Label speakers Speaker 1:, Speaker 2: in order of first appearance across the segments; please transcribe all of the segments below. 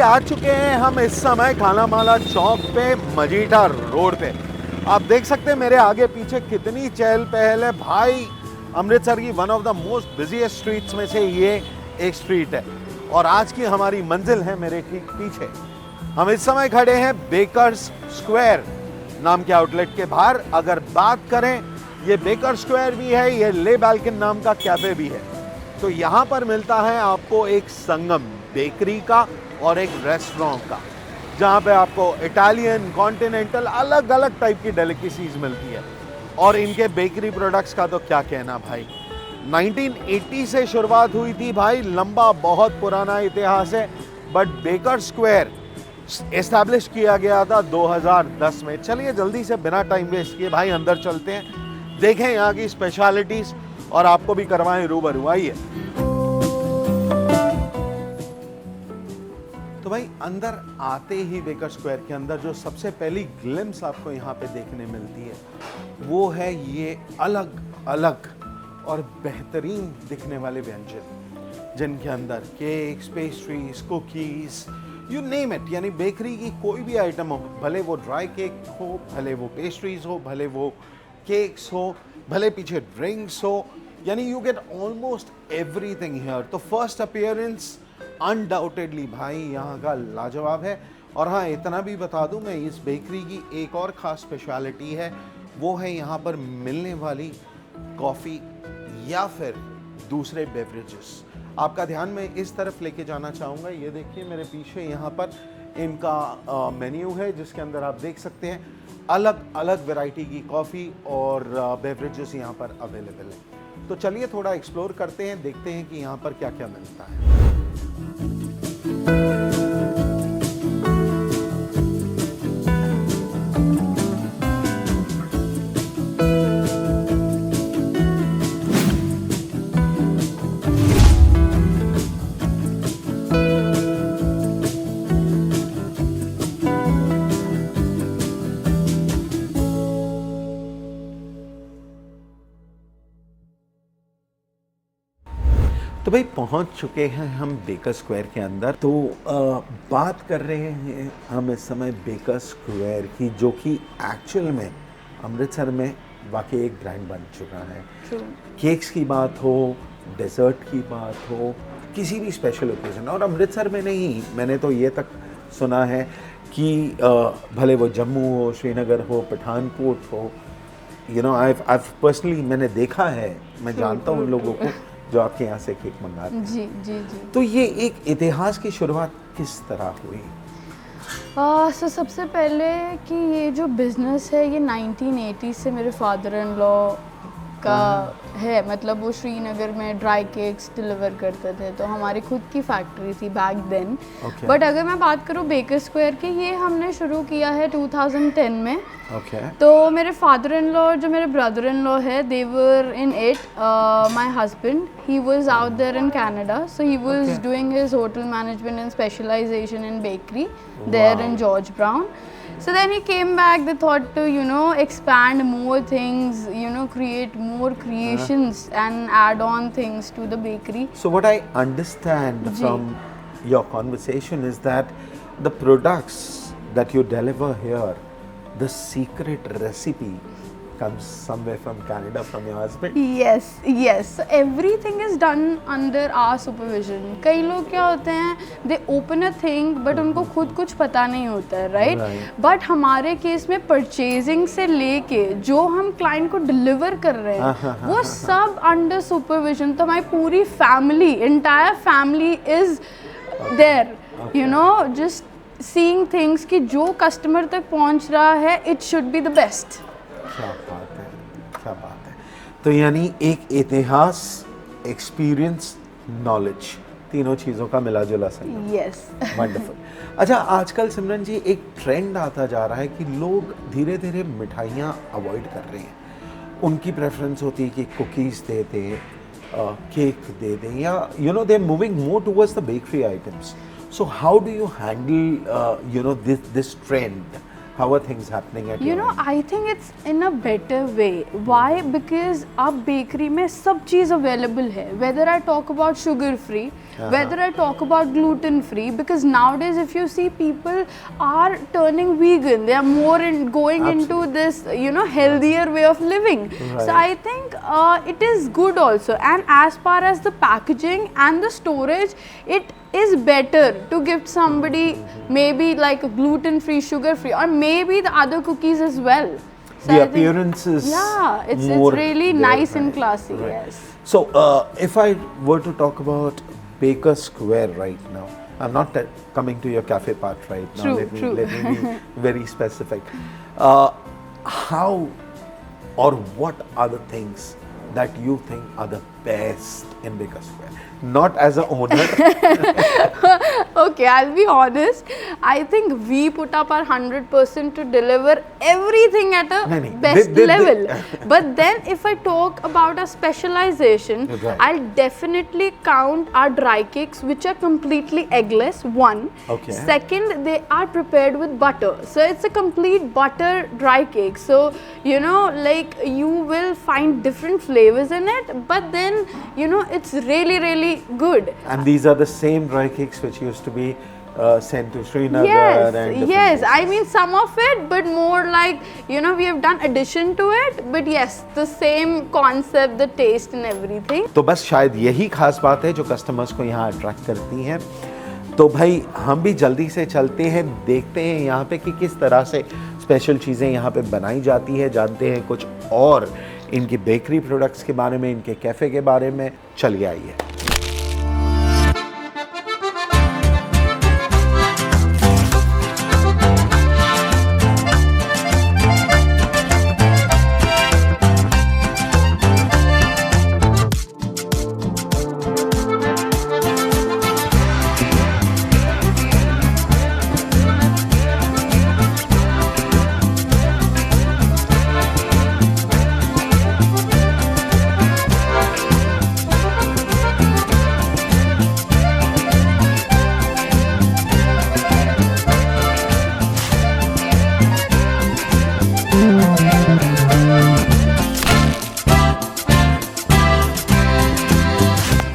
Speaker 1: आ चुके हैं हम इस समय खानामाला चौक पे, मजीठा रोड पे। आप देख सकते हैं मेरे आगे पीछे कितनी चहल पहल है भाई। अमृतसर की one of the most busiest streets में से ये एक स्ट्रीट है और आज की हमारी मंजिल है मेरे ठीक पीछे। हम इस समय खड़े हैं बेकर्स स्क्वायर नाम के आउटलेट के बाहर। अगर बात करें, ये बेकर स्क्वायर भी है, ये ले बाल्किन नाम का कैफे भी है। तो यहाँ पर मिलता है आपको एक संगम बेकरी का और एक रेस्टोरेंट का, जहाँ पे आपको इटालियन, कॉन्टिनेंटल, अलग अलग टाइप की डेलिकेसीज मिलती है। और इनके बेकरी प्रोडक्ट्स का तो क्या कहना भाई। 1980 से शुरुआत हुई थी भाई, लंबा बहुत पुराना इतिहास है। बट बेकर स्क्वायर एस्टैब्लिश किया गया था 2010 में। चलिए जल्दी से बिना टाइम वेस्ट किए भाई अंदर चलते हैं, देखें यहाँ की स्पेशलिटीज और आपको भी करवाएं रूबरू। आइए। तो भाई अंदर आते ही बेकर स्क्वायर के अंदर जो सबसे पहली ग्लिम्स आपको यहाँ पे देखने मिलती है वो है ये अलग अलग और बेहतरीन दिखने वाले व्यंजन, जिनके अंदर cakes, pastries, cookies, you name it. यानी बेकरी की कोई भी आइटम हो, भले वो ड्राई केक हो, भले वो पेस्ट्रीज हो, भले वो केक्स हो, भले पीछे ड्रिंक्स हो, यानी you get almost everything here. तो फर्स्ट अपीयरेंस अनडाउटेडली भाई यहाँ का लाजवाब है। और हाँ, इतना भी बता दूँ मैं, इस बेकरी की एक और ख़ास स्पेशलिटी है, वो है यहाँ पर मिलने वाली कॉफ़ी या फिर दूसरे बेवरेजेस। आपका ध्यान मैं इस तरफ लेके जाना चाहूँगा। ये देखिए मेरे पीछे यहाँ पर इनका मेन्यू है, जिसके अंदर आप देख सकते हैं अलग अलग वैरायटी की कॉफ़ी और बेवरेजेस यहाँ पर अवेलेबल है। तो चलिए थोड़ा एक्सप्लोर करते हैं, देखते हैं कि यहाँ पर क्या क्या मिलता है। तो भाई पहुंच चुके हैं हम बेकर स्क्वायर के अंदर। तो बात कर रहे हैं हम इस समय बेकर स्क्वायर की, जो कि एक्चुअल में अमृतसर में वाकई एक ब्रांड बन चुका है। केक्स की बात हो, डेजर्ट की बात हो, किसी भी स्पेशल ओकेजन, और अमृतसर में नहीं, मैंने तो ये तक सुना है कि भले वो जम्मू हो, श्रीनगर हो, पठानकोट हो, यू नो आई पर्सनली मैंने देखा है, मैं जानता हूँ उन लोगों को जो आपके यहाँ से केक मंगाते हैं।
Speaker 2: जी जी जी।
Speaker 1: तो ये एक इतिहास की शुरुआत किस तरह हुई?
Speaker 2: सो सबसे पहले कि ये जो बिज़नेस है ये 1980 से मेरे फादर इन लॉ का है। मतलब वो श्रीनगर में ड्राई केक्स डिलीवर करते थे, तो हमारी खुद की फैक्ट्री थी बैक देन। बट अगर मैं बात करूँ बेकर स्क्वायर की, ये हमने शुरू किया है 2010 में। तो मेरे फादर इन लॉ और जो मेरे ब्रदर इन लॉ है, they were in it. My husband, he was out there in Canada, so he was doing his hotel management and specialization in bakery there in George Brown. So then he came back. They thought to, you know, expand more things, you know, create more creations and add on things to the bakery.
Speaker 1: So what I understand from your conversation is that the products that you deliver here, the secret recipe comes somewhere from Canada, from your husband?
Speaker 2: Yes, yes. So everything is done under our supervision. कई लोग क्या होते हैं, they open a thing but उनको खुद कुछ पता नहीं होता है, right? But हमारे केस में परचेजिंग से लेके जो हम क्लाइंट को डिलीवर कर रहे हैं वो सब अंडर सुपरविजन। तो हमारी पूरी family, entire family is there, you know, just seeing things कि जो कस्टमर तक पहुंच रहा है it should be the best.
Speaker 1: क्या बात है, क्या बात है। तो यानी एक इतिहास, एक्सपीरियंस, नॉलेज, तीनों चीज़ों का मिला जुला संगम।
Speaker 2: Yes,
Speaker 1: wonderful. अच्छा, आजकल सिमरन जी एक ट्रेंड आता जा रहा है कि लोग धीरे धीरे मिठाइयाँ अवॉइड कर रहे हैं। उनकी प्रेफरेंस होती है कि कुकीज़ दे दें, केक दे दें, या you know they are moving more towards the bakery items. So how do you handle you know this trend how are things happening at
Speaker 2: You
Speaker 1: your
Speaker 2: know,
Speaker 1: end?
Speaker 2: I think it's in a better way. Why? Because अब bakery में सब चीज़ available है. Whether I talk about sugar free, whether I talk about gluten free, because nowadays if you see people are turning vegan, they are more going into this, you know, healthier way of living. So
Speaker 1: Right.
Speaker 2: I think it is good also. And as far as the packaging and the storage, it is better to gift somebody maybe like a gluten free, sugar free, or maybe the other cookies as well. So
Speaker 1: The
Speaker 2: I think-
Speaker 1: appearance is
Speaker 2: yeah, it's
Speaker 1: more
Speaker 2: really
Speaker 1: there,
Speaker 2: nice and
Speaker 1: right,
Speaker 2: classy.
Speaker 1: right.
Speaker 2: Yes.
Speaker 1: So if I were to talk about Baker Square right now, I'm not coming to your cafe part right now.
Speaker 2: True,
Speaker 1: let me
Speaker 2: true.
Speaker 1: let me be very specific. How or what are the things that you think are the best in Baker Square? Not as an owner.
Speaker 2: Okay, I'll be honest. I think we put up our 100% to deliver everything at a
Speaker 1: नहीं,
Speaker 2: best
Speaker 1: they-
Speaker 2: level. But then, if I talk about a specialization,
Speaker 1: Right.
Speaker 2: I'll definitely count our dry cakes, which are completely eggless. One.
Speaker 1: Okay.
Speaker 2: Second, they are prepared with butter. So it's a complete butter dry cake. So you know, like you will find different flavors in it. But then, you know, it's really good.
Speaker 1: And these are the same dry cakes which used to be sent to Srinagar
Speaker 2: Yes,
Speaker 1: and different
Speaker 2: yes. I
Speaker 1: places.
Speaker 2: mean some of it, but more like, you know, we have done addition to it. But yes, the same concept, the taste and everything.
Speaker 1: तो बस शायद यही खास बात है जो customers को यहाँ अट्रैक्ट करती है। तो भाई हम भी जल्दी से चलते हैं, देखते हैं यहाँ पे कि किस तरह से स्पेशल चीज़ें यहाँ पे बनाई जाती है, जानते हैं कुछ और इनकी बेकरी प्रोडक्ट्स के बारे में, इनके कैफ़े के बारे में। चलिए आइए।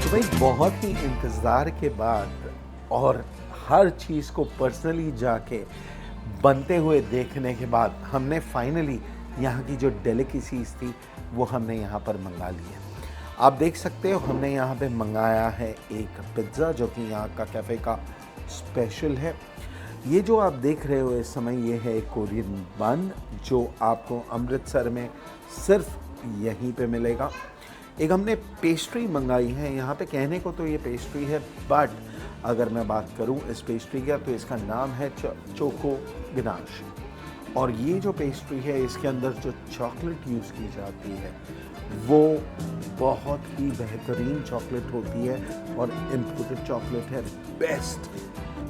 Speaker 1: तो भाई बहुत ही इंतज़ार के बाद और हर चीज़ को पर्सनली जाके बनते हुए देखने के बाद हमने फाइनली यहाँ की जो डेलिकेसीज थी वो हमने यहाँ पर मंगा ली है। आप देख सकते हो हमने यहाँ पे मंगाया है एक पिज़्ज़ा जो कि यहाँ का कैफ़े का स्पेशल है। ये जो आप देख रहे हो इस समय ये है एक कोरियन बन जो आपको अमृतसर में सिर्फ यहीं पे मिलेगा। एक हमने पेस्ट्री मंगाई है यहाँ पे, कहने को तो ये पेस्ट्री है बट अगर मैं बात करूँ इस पेस्ट्री का तो इसका नाम है चोको गनाश। और ये जो पेस्ट्री है इसके अंदर जो चॉकलेट यूज़ की जाती है वो बहुत ही बेहतरीन चॉकलेट होती है और इम्पोर्टेड चॉकलेट है, बेस्ट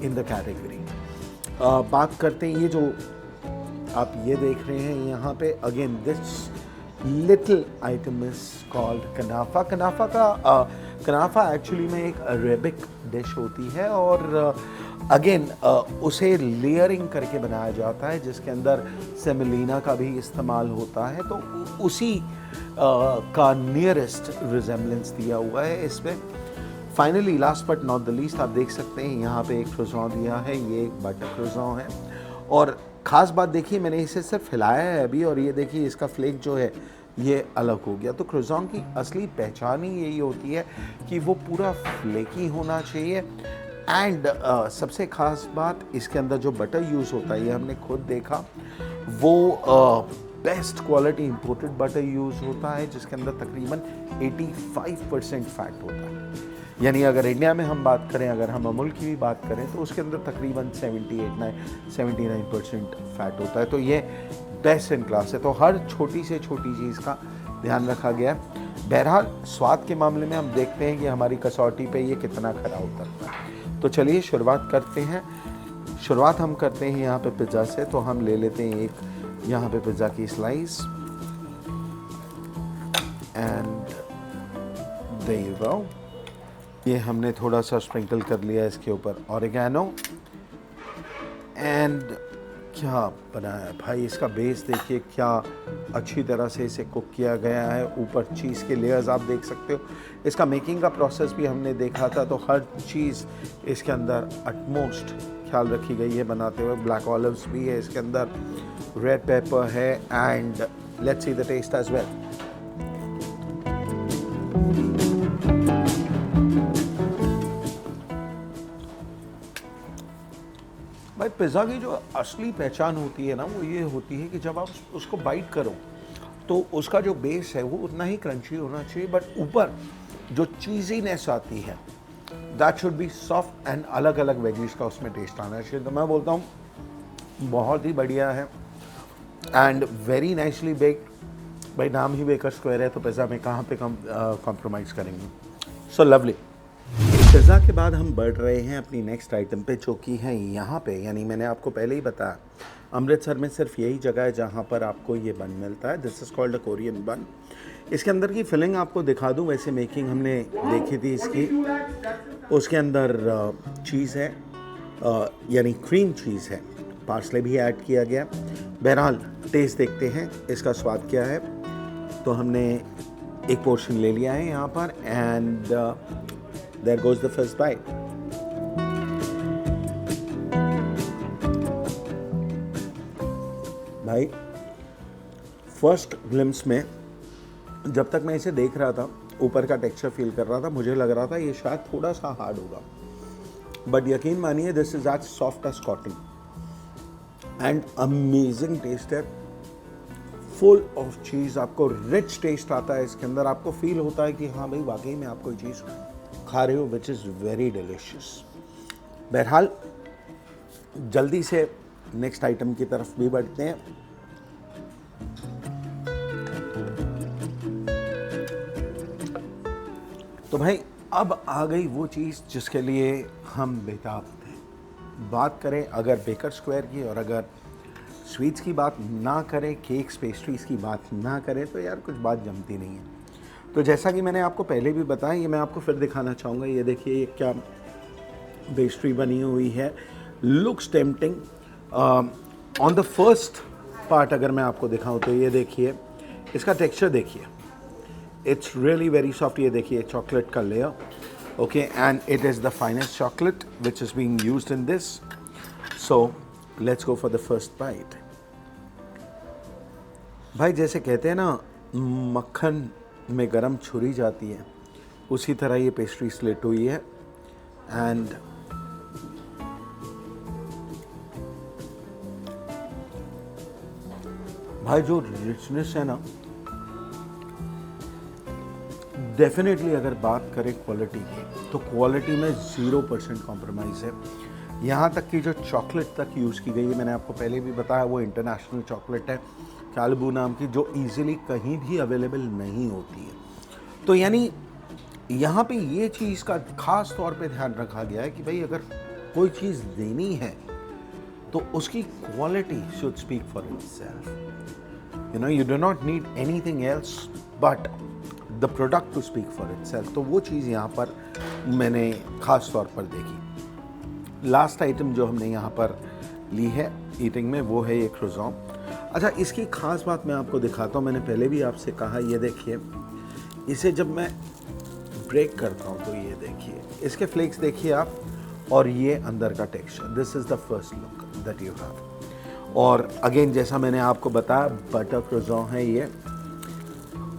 Speaker 1: इन द कैटेगरी। बात करते हैं ये जो आप ये देख रहे हैं यहाँ पे, again this little item is called kunafa. Kunafa actually में एक अरेबिक डिश होती है और अगेन उसे लेयरिंग करके बनाया जाता है जिसके अंदर सेमेलिना का भी इस्तेमाल होता है। तो उसी का नियरेस्ट रिजेम्बलेंस दिया हुआ है इसमें। Finally last but not the least आप देख सकते हैं यहाँ पे एक क्रोज़ॉन दिया है, ये एक बटर क्रोज़ॉन है। और ख़ास बात देखिए मैंने इसे सिर्फ हिलाया है अभी और ये देखिए इसका फ्लेक जो है ये अलग हो गया। तो क्रोज़ॉन की असली पहचान ही यही होती है कि वो पूरा फ्लेकी होना चाहिए। एंड सबसे ख़ास बात इसके अंदर जो बटर यूज़ होता है ये हमने खुद देखा, वो best quality imported butter use होता है जिसके अंदर तकरीबन 85% फैट होता है। यानी अगर इंडिया में हम बात करें, अगर हम अमूल की भी बात करें तो उसके अंदर तकरीबन 79% फैट होता है। तो ये बेस्ट इन क्लास है। तो हर छोटी से छोटी चीज़ का ध्यान रखा गया है। बहरहाल स्वाद के मामले में हम देखते हैं कि हमारी कसौटी पे ये कितना खरा उतरता है। तो चलिए शुरुआत करते हैं। शुरुआत हम करते हैं यहाँ पे पिज़्ज़ा से। तो हम ले लेते हैं एक यहाँ पे पिज़्ज़ा की slice and there you go. ये हमने थोड़ा सा स्प्रिंकल कर लिया इसके ऊपर ऑरिगेनो एंड क्या बनाया है भाई, इसका बेस देखिए क्या अच्छी तरह से इसे कुक किया गया है। ऊपर चीज़ के लेयर्स आप देख सकते हो। इसका मेकिंग का प्रोसेस भी हमने देखा था, तो हर चीज़ इसके अंदर अटमोस्ट ख्याल रखी गई है बनाते हुए। ब्लैक ऑलिव्स भी है इसके अंदर, रेड पेपर है, and let's see the taste as well. भाई पिज़्ज़ा की जो असली पहचान होती है ना, वो ये होती है कि जब आप उसको बाइट करो तो उसका जो बेस है वो उतना ही क्रंची होना चाहिए, बट ऊपर जो चीज़ीनेस आती है that should be soft, and अलग अलग वेजीज का उसमें टेस्ट आना चाहिए। तो मैं बोलता हूँ बहुत ही बढ़िया है एंड वेरी नाइसली बेक्ड। भाई नाम ही बेकर स्क्वायर है तो पिज़्ज़ा में कहाँ पे कॉम्प्रोमाइज़ करेंगे। So lovely. पिज़्ज़ा के बाद हम बढ़ रहे हैं अपनी नेक्स्ट आइटम पे, जो कि है यहाँ पे, यानी मैंने आपको पहले ही बताया अमृतसर में सिर्फ यही जगह है जहाँ पर आपको ये बन मिलता है। This is called a Korean बन। इसके अंदर की फिलिंग आपको दिखा दूँ, वैसे मेकिंग हमने देखी थी इसकी। उसके अंदर चीज़ है, यानी क्रीम चीज़ है, पार्सले भी ऐड किया गया। बहरहाल टेस्ट देखते हैं इसका स्वाद क्या है। तो हमने एक पोर्शन ले लिया है यहाँ पर, and there goes the first bite. भाई फर्स्ट ग्लिम्स में जब तक मैं इसे देख रहा था, ऊपर का टेक्सचर फील कर रहा था, मुझे लग रहा था ये शायद थोड़ा सा हार्ड होगा, बट यकीन मानिए this is as soft as cotton and amazing taste है। फुल ऑफ चीज़, आपको रिच टेस्ट आता है इसके अंदर। आपको फील होता है कि हाँ भाई वाकई में आप कोई चीज़ खा रहे हो, विच इज़ वेरी डिलीशियस। बहरहाल जल्दी से नेक्स्ट आइटम की तरफ भी बढ़ते हैं। तो भाई अब आ गई वो चीज़ जिसके लिए हम बेताब थे। बात करें अगर बेकर स्क्वायर की, और अगर स्वीट्स की बात ना करें, केक्स पेस्ट्रीज़ की बात ना करें, तो यार कुछ बात जमती नहीं है। तो जैसा कि मैंने आपको पहले भी बताया, ये मैं आपको फिर दिखाना चाहूँगा। ये देखिए ये क्या पेस्ट्री बनी हुई है, looks tempting. On the first part अगर मैं आपको दिखाऊँ तो ये देखिए इसका टेक्सचर देखिए, इट्स रियली वेरी सॉफ्ट। ये देखिए चॉकलेट का layer, okay, and it is the finest chocolate which is being used in this. So let's go for the first bite. भाई जैसे कहते हैं ना मक्खन में गरम छुरी जाती है, उसी तरह ये पेस्ट्री स्लिट हुई है। एंड भाई जो रिचनेस है ना, डेफिनेटली अगर बात करें क्वालिटी की, तो क्वालिटी में 0% कॉम्प्रोमाइज़ है। यहाँ तक कि जो चॉकलेट तक यूज़ की गई है, मैंने आपको पहले भी बताया, वो इंटरनेशनल चॉकलेट है, कैलिबू नाम की, जो इजीली कहीं भी अवेलेबल नहीं होती है। तो यानी यहाँ पे ये चीज़ का ख़ास तौर पे ध्यान रखा गया है कि भाई अगर कोई चीज़ देनी है तो उसकी quality should speak for itself. You know, you do not need anything else but the product to speak for itself. तो वो चीज़ यहाँ पर मैंने ख़ास तौर पर देखी। लास्ट आइटम जो हमने यहाँ पर ली है ईटिंग में, वो है ये क्रोज़ॉन। अच्छा, इसकी ख़ास बात मैं आपको दिखाता हूँ। मैंने पहले भी आपसे कहा, ये देखिए, इसे जब मैं ब्रेक करता हूँ तो ये देखिए इसके फ्लेक्स देखिए आप, और ये अंदर का texture. This is the first look that you have. और अगेन जैसा मैंने आपको बताया, बटर क्रोज़ॉन है ये,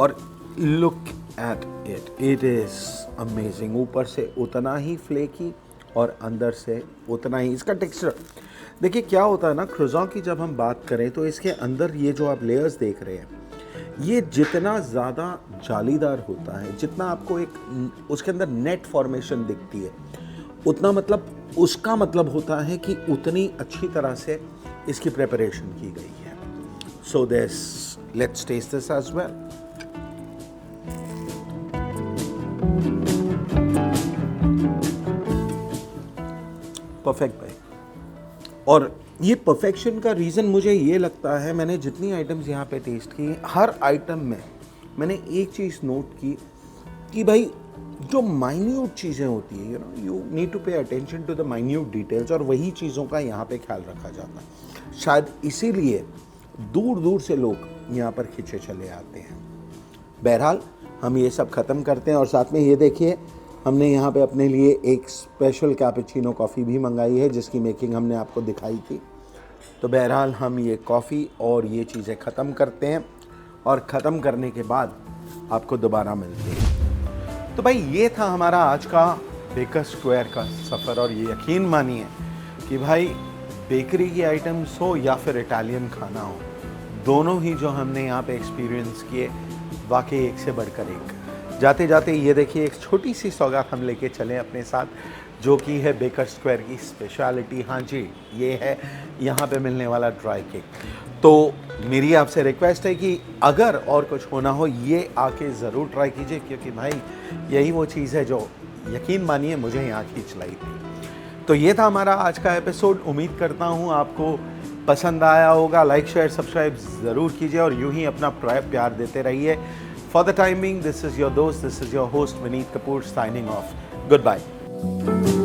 Speaker 1: और look at it, it is amazing. ऊपर से उतना ही फ्लेकी और अंदर से उतना ही इसका टेक्सचर। देखिए क्या होता है ना, क्रोज़ॉन की जब हम बात करें तो इसके अंदर ये जो आप लेयर्स देख रहे हैं, ये जितना ज़्यादा जालीदार होता है, जितना आपको एक उसके अंदर नेट फॉर्मेशन दिखती है, उतना मतलब उसका मतलब होता है कि उतनी अच्छी तरह से इसकी प्रिपरेशन की गई है। So this, let's taste this as well. Perfect भाई। और ये परफेक्शन का रीज़न मुझे ये लगता है, मैंने जितनी आइटम्स यहाँ पे टेस्ट की, हर आइटम में मैंने एक चीज़ नोट की कि भाई जो माइन्यूट चीज़ें होती हैं, you need to pay attention to the minute details, और वही चीज़ों का यहाँ पे ख्याल रखा जाता है। शायद इसीलिए दूर दूर से लोग यहाँ पर खिंचे चले आते हैं। बहरहाल हम ये सब ख़त्म करते हैं और साथ में ये देखिए हमने यहाँ पे अपने लिए एक स्पेशल कैपेचिनो कॉफ़ी भी मंगाई है जिसकी मेकिंग हमने आपको दिखाई थी। तो बहरहाल हम ये कॉफ़ी और ये चीज़ें ख़त्म करते हैं और ख़त्म करने के बाद आपको दोबारा मिलते हैं। तो भाई ये था हमारा आज का बेकर स्क्वायर का सफ़र और ये यकीन मानिए कि भाई बेकरी की आइटम्स हो या फिर इटालियन खाना हो, दोनों ही जो हमने यहाँ पे एक्सपीरियंस किए वाकई एक से बढ़कर एक। जाते जाते ये देखिए एक छोटी सी सौगात हम लेके चलें अपने साथ, जो कि है बेकर स्क्वायर की स्पेशलिटी। हाँ जी, ये है यहाँ पे मिलने वाला ड्राई केक। तो मेरी आपसे रिक्वेस्ट है कि अगर और कुछ होना हो ये आके ज़रूर ट्राई कीजिए, क्योंकि भाई यही वो चीज़ है जो यकीन मानिए मुझे यहाँ खींच लाई थी। तो ये था हमारा आज का एपिसोड। उम्मीद करता हूँ आपको पसंद आया होगा। लाइक शेयर सब्सक्राइब ज़रूर कीजिए और यूं ही अपना प्यार देते रहिए। For the timing, this is your दोस्त, this is your host Vineet Kapoor signing off. Good bye.